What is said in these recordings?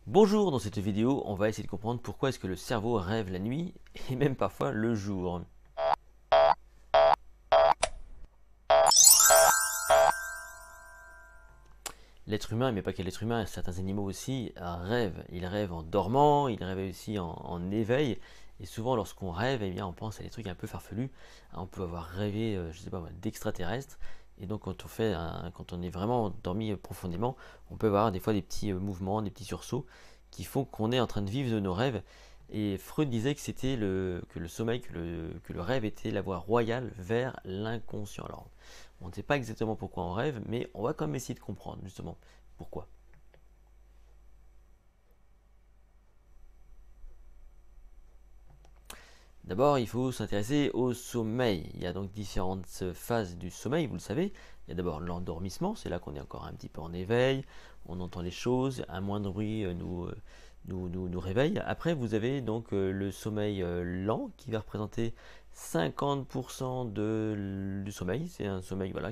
Bonjour, dans cette vidéo, on va essayer de comprendre pourquoi est-ce que le cerveau rêve la nuit et même parfois le jour. L'être humain, mais pas que l'être humain, certains animaux aussi rêvent. Ils rêvent en dormant, ils rêvent aussi en éveil. Et souvent, lorsqu'on rêve, eh bien, on pense à des trucs un peu farfelus. On peut avoir rêvé, je sais pas moi, d'extraterrestres. Et donc, quand on est vraiment dormi profondément, on peut avoir des fois des petits mouvements, des petits sursauts qui font qu'on est en train de vivre de nos rêves. Et Freud disait que c'était que le sommeil, que le rêve était la voie royale vers l'inconscient. Alors, on ne sait pas exactement pourquoi on rêve, mais on va quand même essayer de comprendre justement pourquoi. D'abord, il faut s'intéresser au sommeil. Il y a donc différentes phases du sommeil, vous le savez. Il y a d'abord l'endormissement, c'est là qu'on est encore un petit peu en éveil, on entend les choses, un moindre bruit nous réveille. Après, vous avez donc le sommeil lent qui va représenter 50% du sommeil. C'est un sommeil voilà,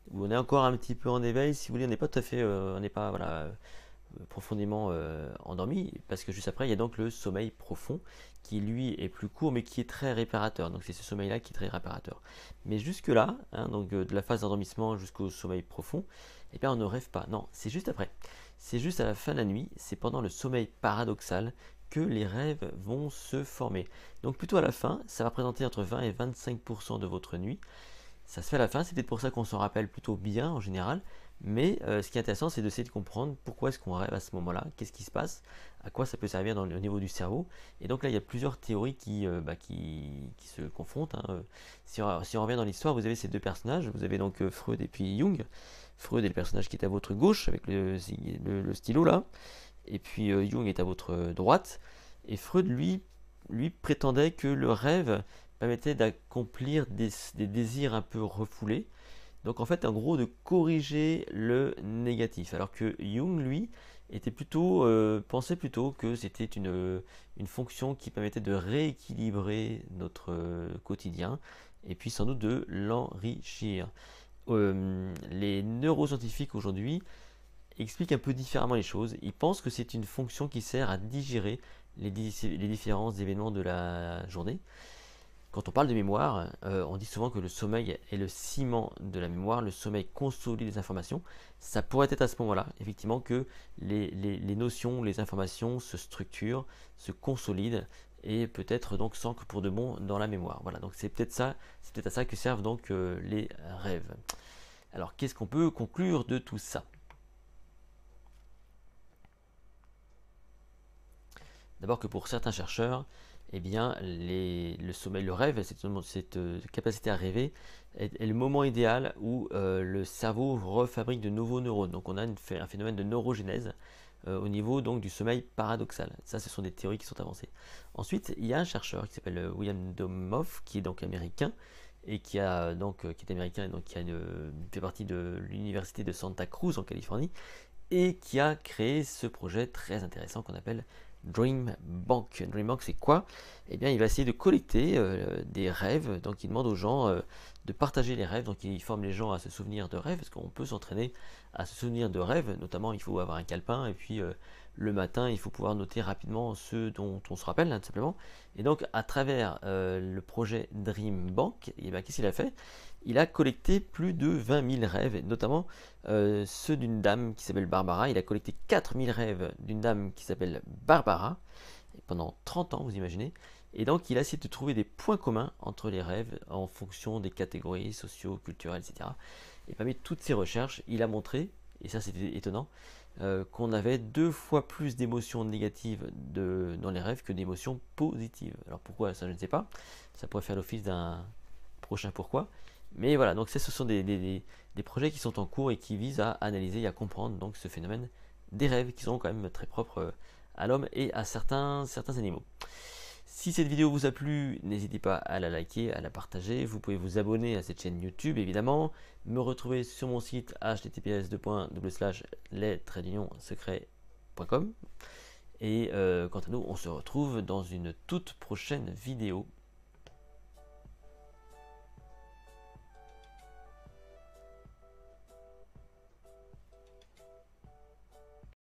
où on est encore un petit peu en éveil. Si vous voulez, on n'est pas tout à fait, on n'est pas voilà, profondément endormi, parce que juste après, il y a donc le sommeil profond, qui lui est plus court, mais qui est très réparateur. Donc c'est ce sommeil-là qui est très réparateur. Mais jusque-là, hein, donc de la phase d'endormissement jusqu'au sommeil profond, eh bien on ne rêve pas. Non, c'est juste après. C'est juste à la fin de la nuit, c'est pendant le sommeil paradoxal que les rêves vont se former. Donc plutôt à la fin, ça va représenter entre 20 et 25% de votre nuit. Ça se fait à la fin, c'est peut-être pour ça qu'on s'en rappelle plutôt bien en général. Mais ce qui est intéressant, c'est d'essayer de comprendre pourquoi est-ce qu'on rêve à ce moment-là, qu'est-ce qui se passe, à quoi ça peut servir au niveau du cerveau. Et donc là, il y a plusieurs théories qui se confrontent, hein. Si on revient dans l'histoire, vous avez ces deux personnages, vous avez donc Freud et puis Jung. Freud est le personnage qui est à votre gauche avec le stylo là, et puis Jung est à votre droite. Et Freud, lui prétendait que le rêve permettait d'accomplir des désirs un peu refoulés. Donc en fait, en gros, de corriger le négatif. Alors que Jung, lui, pensait plutôt que c'était une fonction qui permettait de rééquilibrer notre quotidien et puis sans doute de l'enrichir. Les neuroscientifiques aujourd'hui expliquent un peu différemment les choses. Ils pensent que c'est une fonction qui sert à digérer les différents événements de la journée. Quand on parle de mémoire, on dit souvent que le sommeil est le ciment de la mémoire, le sommeil consolide les informations. Ça pourrait être à ce moment-là, effectivement, que les notions, les informations se structurent, se consolident et peut-être donc s'ancrent pour de bon dans la mémoire. Voilà, donc c'est peut-être à ça que servent donc les rêves. Alors, qu'est-ce qu'on peut conclure de tout ça? D'abord que pour certains chercheurs, eh bien, le sommeil, le rêve, cette capacité à rêver, est le moment idéal où le cerveau refabrique de nouveaux neurones. Donc on a un phénomène de neurogénèse au niveau donc du sommeil paradoxal. Ça, ce sont des théories qui sont avancées. Ensuite, il y a un chercheur qui s'appelle William Domoff, qui est donc américain et qui est américain et donc fait partie de l'université de Santa Cruz en Californie et qui a créé ce projet très intéressant qu'on appelle Dream Bank. Dream Bank, c'est quoi? Eh bien, il va essayer de collecter des rêves. Donc, il demande aux gens de partager les rêves. Donc, il forme les gens à se souvenir de rêves, parce qu'on peut s'entraîner à se souvenir de rêves. Notamment, il faut avoir un calepin, et puis le matin, il faut pouvoir noter rapidement ceux dont on se rappelle, hein, tout simplement. Et donc, à travers le projet Dream Bank, eh bien, qu'est-ce qu'il a fait? Il a collecté plus de 20 000 rêves, notamment ceux d'une dame qui s'appelle Barbara. Il a collecté 4 000 rêves d'une dame qui s'appelle Barbara pendant 30 ans, vous imaginez. Et donc, il a essayé de trouver des points communs entre les rêves en fonction des catégories socio-culturelles, etc. Et parmi toutes ces recherches, il a montré, et ça c'était étonnant, qu'on avait 2 fois plus d'émotions négatives dans les rêves que d'émotions positives. Alors pourquoi ça, je ne sais pas. Ça pourrait faire l'office d'un prochain pourquoi. Mais voilà, donc ce sont des projets qui sont en cours et qui visent à analyser et à comprendre donc ce phénomène des rêves qui sont quand même très propres à l'homme et à certains animaux. Si cette vidéo vous a plu, n'hésitez pas à la liker, à la partager. Vous pouvez vous abonner à cette chaîne YouTube évidemment, me retrouver sur mon site https://les-secrets.com et quant à nous, on se retrouve dans une toute prochaine vidéo.